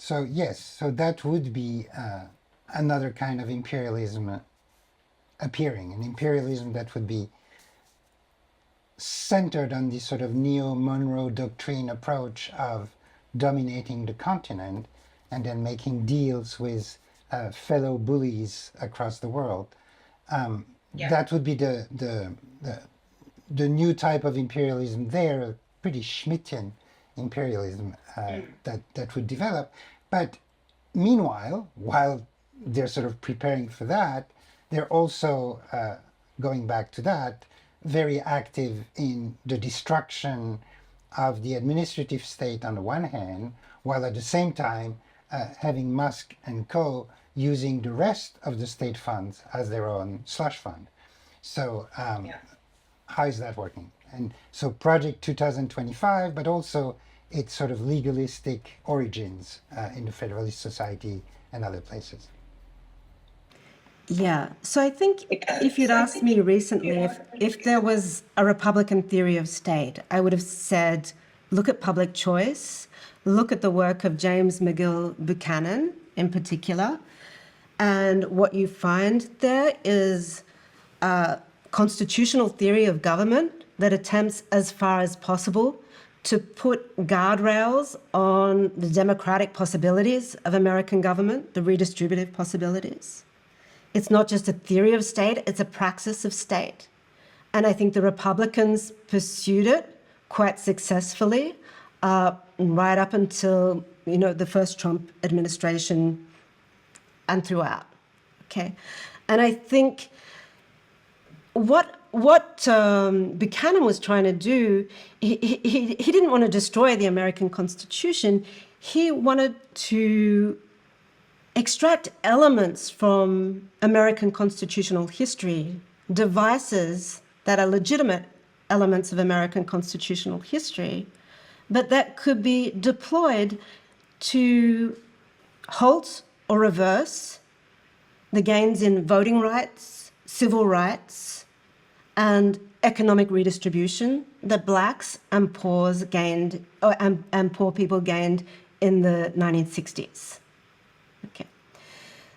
So yes, so that would be another kind of imperialism appearing, an imperialism that would be centered on this sort of neo-Monroe doctrine approach of dominating the continent and then making deals with fellow bullies across the world. That would be the new type of imperialism there, a pretty Schmittian imperialism that would develop. But meanwhile, while they're sort of preparing for that, they're also, going back to that, very active in the destruction of the administrative state on the one hand, while at the same time having Musk and co. using the rest of the state funds as their own slush fund. So how is that working? And so Project 2025, but also its sort of legalistic origins in the Federalist Society and other places. Yeah, so I think if you'd asked me recently if there was a Republican theory of state, I would have said, look at public choice, look at the work of James McGill Buchanan in particular, and what you find there is a constitutional theory of government that attempts as far as possible to put guardrails on the democratic possibilities of American government, the redistributive possibilities. It's not just a theory of state, it's a praxis of state. And I think the Republicans pursued it quite successfully right up until, the first Trump administration and throughout, okay? And I think what Buchanan was trying to do, he didn't want to destroy the American Constitution. He wanted to extract elements from American constitutional history, devices that are legitimate elements of American constitutional history, but that could be deployed to halt or reverse the gains in voting rights, civil rights, and economic redistribution that blacks and poors gained, and poor people gained in the 1960s. Okay,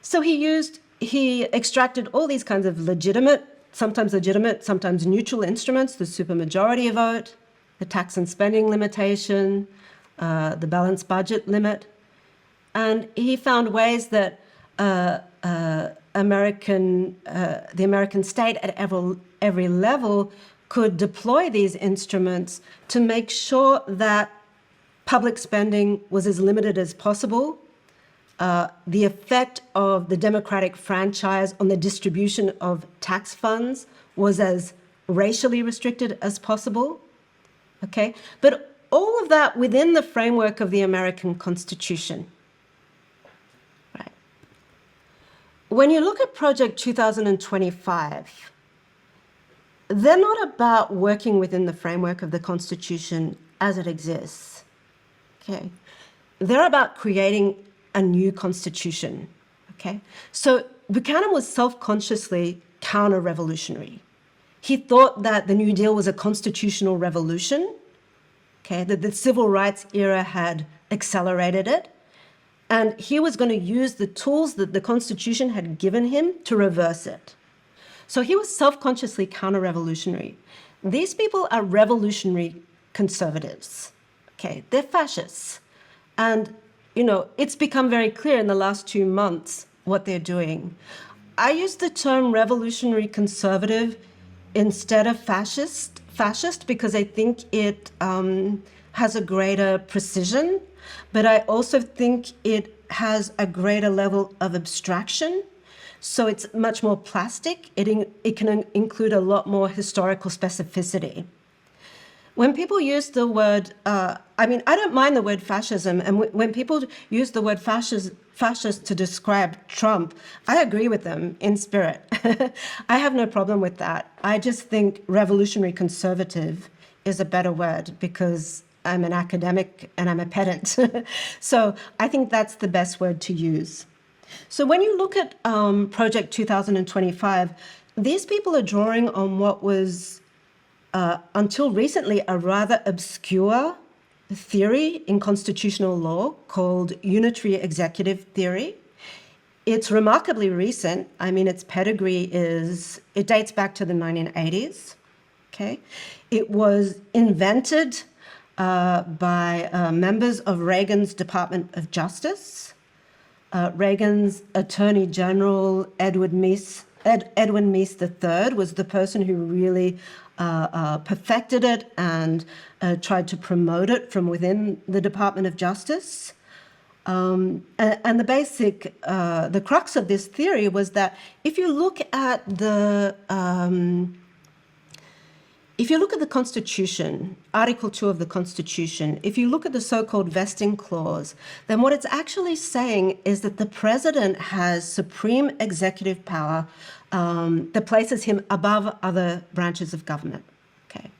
so he extracted all these kinds of legitimate, sometimes neutral instruments: the supermajority vote, the tax and spending limitation, the balanced budget limit, and he found ways that the American state at every level could deploy these instruments to make sure that public spending was as limited as possible. The effect of the democratic franchise on the distribution of tax funds was as racially restricted as possible, okay? But all of that within the framework of the American Constitution, right? When you look at Project 2025, they're not about working within the framework of the Constitution as it exists, okay? They're about creating a new constitution, okay? So Buchanan was self-consciously counter-revolutionary. He thought that the New Deal was a constitutional revolution, okay, that the civil rights era had accelerated it, and he was going to use the tools that the Constitution had given him to reverse it. So he was self-consciously counter-revolutionary. These people are revolutionary conservatives, okay? They're fascists. And it's become very clear in the last 2 months what they're doing. I use the term revolutionary conservative instead of fascist because I think it has a greater precision, but I also think it has a greater level of abstraction. So it's much more plastic. It can include a lot more historical specificity. When people use the word, I don't mind the word fascism, and when people use the word fascist to describe Trump, I agree with them in spirit. I have no problem with that. I just think revolutionary conservative is a better word because I'm an academic and I'm a pedant. So I think that's the best word to use. So when you look at Project 2025, these people are drawing on what was until recently a rather obscure theory in constitutional law called unitary executive theory. It's remarkably recent. I mean, its pedigree it dates back to the 1980s. Okay, it was invented by members of Reagan's Department of Justice. Reagan's Attorney General Edwin Meese III was the person who really perfected it and tried to promote it from within the Department of Justice. And the crux of this theory was that if you look at the Constitution, Article 2 of the Constitution, if you look at the so-called vesting clause, then what it's actually saying is that the president has supreme executive power that places him above other branches of government. Okay,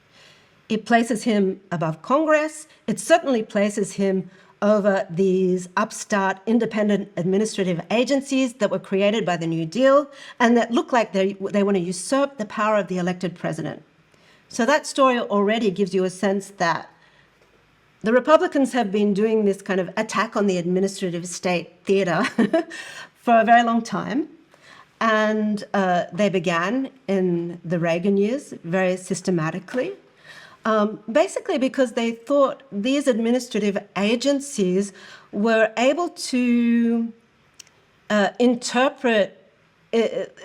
it places him above Congress. It certainly places him over these upstart independent administrative agencies that were created by the New Deal and that look like they want to usurp the power of the elected president. So that story already gives you a sense that the Republicans have been doing this kind of attack on the administrative state theater for a very long time. And they began in the Reagan years very systematically, basically because they thought these administrative agencies were able to interpret.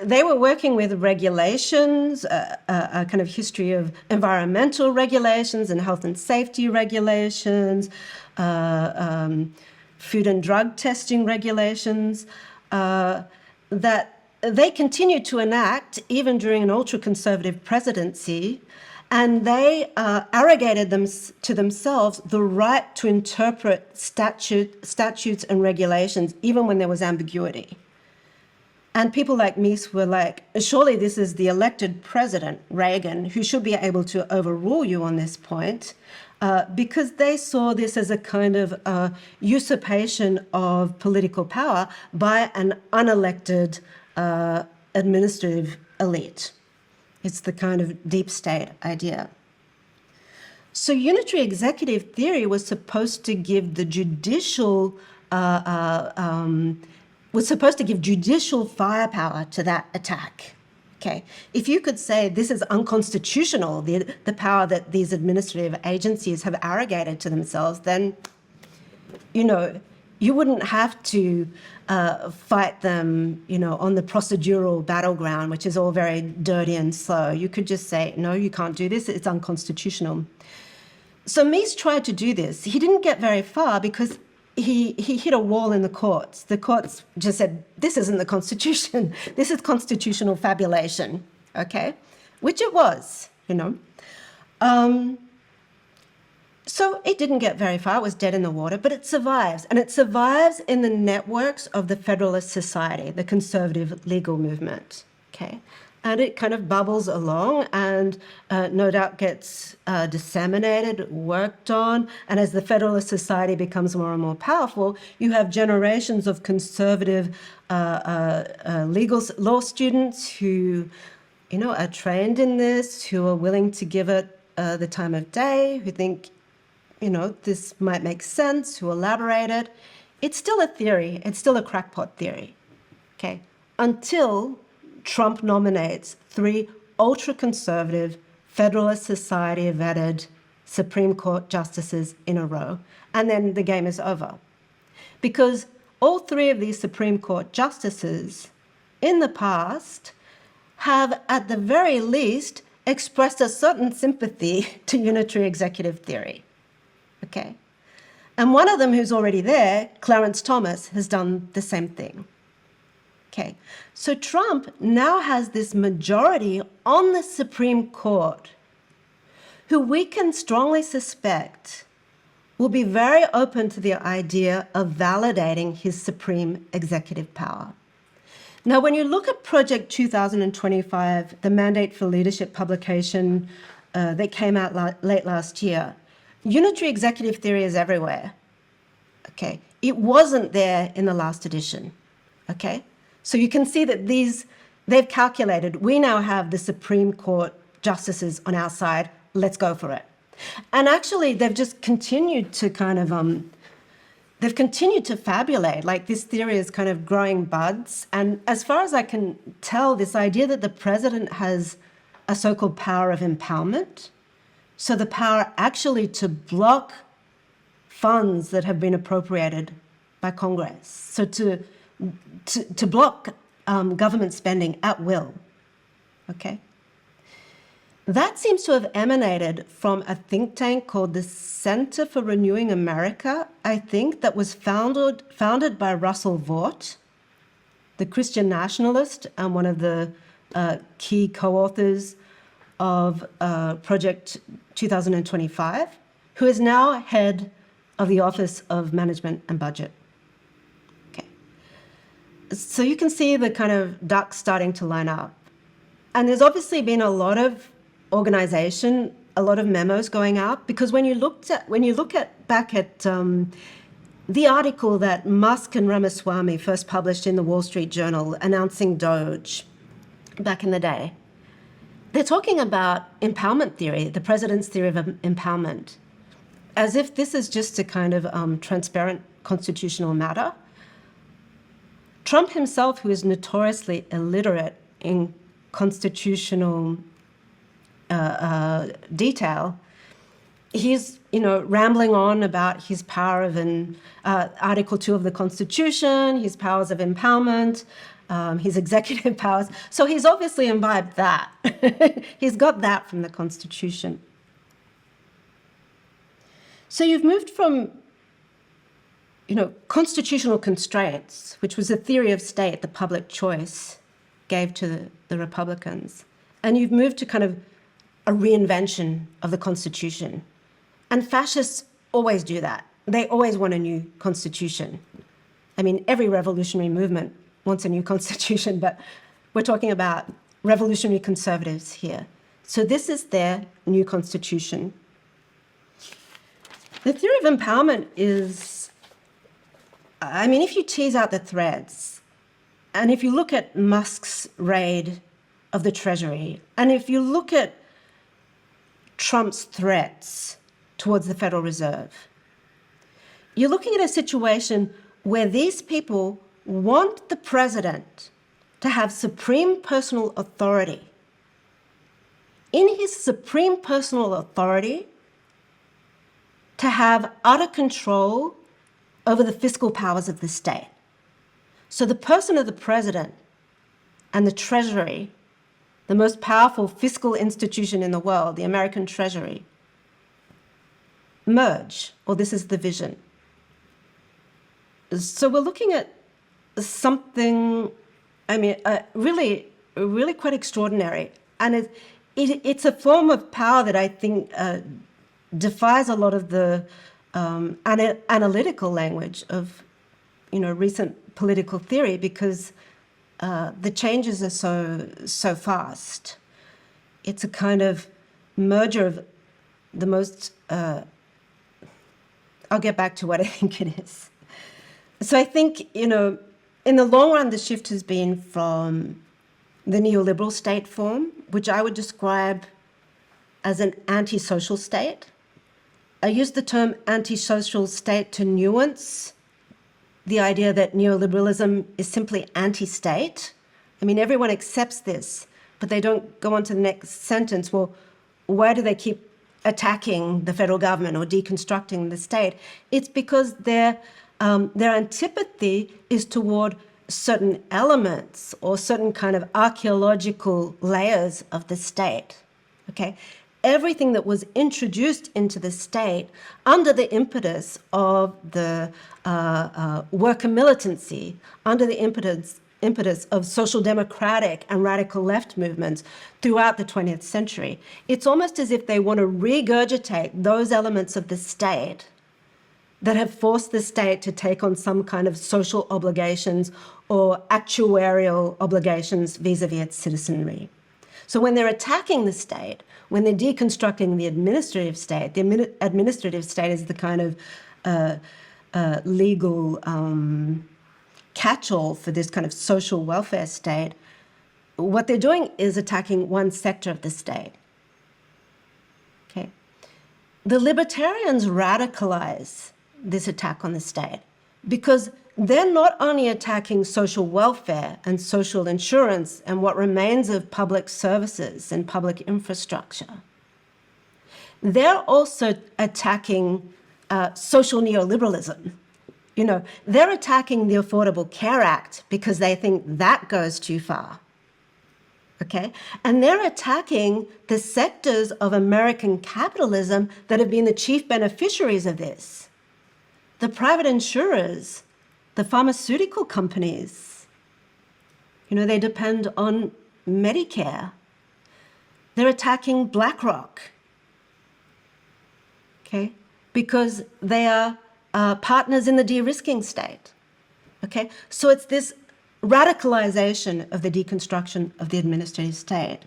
They were working with regulations, a kind of history of environmental regulations and health and safety regulations, food and drug testing regulations, that they continued to enact even during an ultra-conservative presidency, and they arrogated to themselves the right to interpret statutes and regulations even when there was ambiguity. And people like Meese were like, surely this is the elected president, Reagan, who should be able to overrule you on this point, because they saw this as a kind of usurpation of political power by an unelected administrative elite. It's the kind of deep state idea. So unitary executive theory was supposed to give the judicial firepower to that attack. Okay, if you could say this is unconstitutional, the power that these administrative agencies have arrogated to themselves, then, you wouldn't have to fight them, on the procedural battleground, which is all very dirty and slow. You could just say, no, you can't do this, it's unconstitutional. So Meese tried to do this. He didn't get very far because he hit a wall in the courts. The courts just said, this isn't the Constitution. This is constitutional fabulation, okay? Which it was, So it didn't get very far. It was dead in the water, but it survives. And it survives in the networks of the Federalist Society, the conservative legal movement, okay? And it kind of bubbles along and no doubt gets disseminated, worked on. And as the Federalist Society becomes more and more powerful, you have generations of conservative legal law students who, are trained in this, who are willing to give it the time of day, who think, this might make sense, who elaborate it. It's still a theory. It's still a crackpot theory, okay? Until Trump nominates 3 ultra-conservative Federalist Society vetted Supreme Court justices in a row, and then the game is over. Because all 3 of these Supreme Court justices in the past have, at the very least, expressed a certain sympathy to unitary executive theory, okay? And one of them who's already there, Clarence Thomas, has done the same thing. Okay, so Trump now has this majority on the Supreme Court who we can strongly suspect will be very open to the idea of validating his supreme executive power. Now, when you look at Project 2025, the Mandate for Leadership publication that came out late last year, unitary executive theory is everywhere. Okay, it wasn't there in the last edition. Okay. So you can see that they've calculated, we now have the Supreme Court justices on our side, let's go for it. And actually, they've just continued to kind of, they've continued to fabulate. Like, this theory is kind of growing buds. And as far as I can tell, this idea that the president has a so-called power of empowerment, so the power actually to block funds that have been appropriated by Congress, so to block government spending at will, okay? That seems to have emanated from a think tank called the Center for Renewing America, I think, that was founded by Russell Vought, the Christian nationalist and one of the key co-authors of Project 2025, who is now head of the Office of Management and Budget. Okay. So you can see the kind of ducks starting to line up. And there's obviously been a lot of organization, a lot of memos going out, because when you look back at the article that Musk and Ramaswamy first published in the Wall Street Journal announcing Doge back in the day, they're talking about empowerment theory, the president's theory of empowerment, as if this is just a kind of transparent constitutional matter. Trump himself, who is notoriously illiterate in constitutional detail, he's rambling on about his power of Article 2 of the Constitution, his powers of empowerment, his executive powers. So he's obviously imbibed that. He's got that from the Constitution. So you've moved from constitutional constraints, which was a theory of state the public choice gave to the Republicans, and you've moved to kind of a reinvention of the Constitution. And fascists always do that. They always want a new constitution. I mean, every revolutionary movement wants a new constitution, but we're talking about revolutionary conservatives here. So this is their new constitution. The theory of empowerment is, I mean, if you tease out the threads, and if you look at Musk's raid of the Treasury, and if you look at Trump's threats towards the Federal Reserve, you're looking at a situation where these people want the president to have supreme personal authority. In his supreme personal authority, to have utter control over the fiscal powers of the state. So the person of the president and the Treasury, the most powerful fiscal institution in the world, the American Treasury, merge, or this is the vision. So we're looking at something, really quite extraordinary. And it's a form of power that I think defies a lot of the analytical language of, recent political theory, because the changes are so fast. It's a kind of merger of the most, I'll get back to what I think it is. So I think, in the long run, the shift has been from the neoliberal state form, which I would describe as an antisocial state. I use the term antisocial state to nuance the idea that neoliberalism is simply anti-state. I mean, everyone accepts this, but they don't go on to the next sentence. Well, why do they keep attacking the federal government or deconstructing the state? It's because their antipathy is toward certain elements or certain kind of archaeological layers of the state, okay? Everything that was introduced into the state under the impetus of the worker militancy, under the impetus of social democratic and radical left movements throughout the 20th century. It's almost as if they want to regurgitate those elements of the state that have forced the state to take on some kind of social obligations or actuarial obligations vis-a-vis its citizenry. So when they're attacking the state, when they're deconstructing the administrative state is the kind of legal catch-all for this kind of social welfare state. What they're doing is attacking one sector of the state. Okay. the libertarians radicalize this attack on the state because they're not only attacking social welfare and social insurance and what remains of public services and public infrastructure. They're also attacking social neoliberalism. You know, they're attacking the Affordable Care Act because they think that goes too far. Okay? And they're attacking the sectors of American capitalism that have been the chief beneficiaries of this. The private insurers, the pharmaceutical companies, you know, they depend on Medicare. They're attacking BlackRock, okay, because they are partners in the de-risking state, okay? So it's this radicalization of the deconstruction of the administrative state.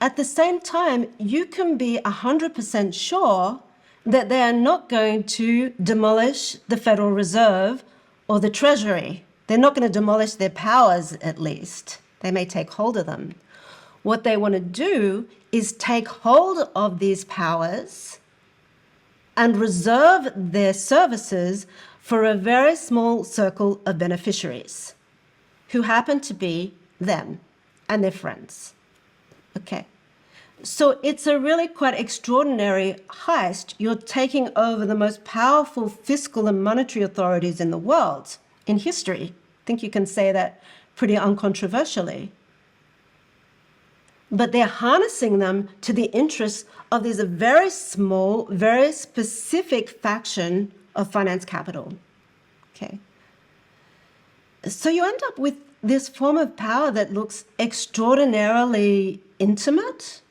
At the same time, you can be 100% sure that they are not going to demolish the Federal Reserve or the Treasury. They're not going to demolish their powers, at least. They may take hold of them. What they want to do is take hold of these powers and reserve their services for a very small circle of beneficiaries who happen to be them and their friends. Okay. So it's a really quite extraordinary heist. You're taking over the most powerful fiscal and monetary authorities in the world, in history. I think you can say that pretty uncontroversially. But they're harnessing them to the interests of this very small, very specific faction of finance capital. Okay. So you end up with this form of power that looks extraordinarily intimate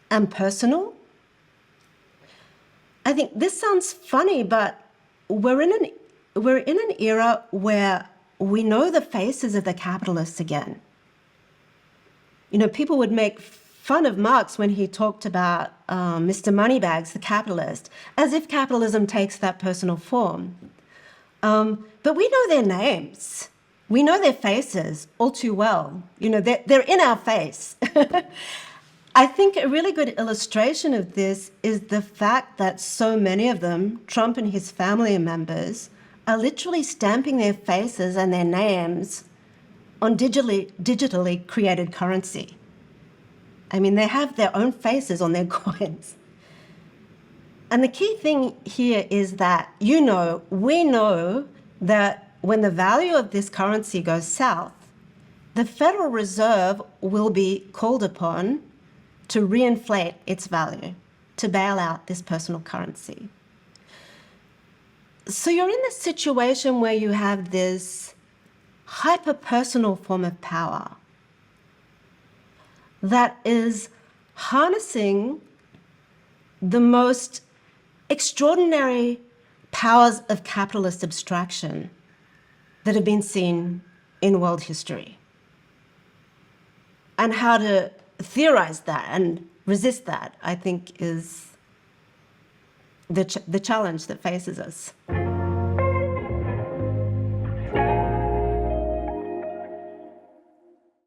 and personal. I think this sounds funny, but we're in an era where we know the faces of the capitalists again. You know, people would make fun of Marx when he talked about Mr. Moneybags, the capitalist, as if capitalism takes that personal form. But we know their names. We know their faces all too well. You know, they're in our face. I think a really good illustration of this is the fact that so many of them, Trump and his family members, are literally stamping their faces and their names on digitally created currency. I mean, they have their own faces on their coins. And the key thing here is that, we know that when the value of this currency goes south, the Federal Reserve will be called upon to reinflate its value, to bail out this personal currency. So you're in this situation where you have this hyper-personal form of power that is harnessing the most extraordinary powers of capitalist abstraction that have been seen in world history. And how to theorize that and resist that, I think, is the challenge that faces us.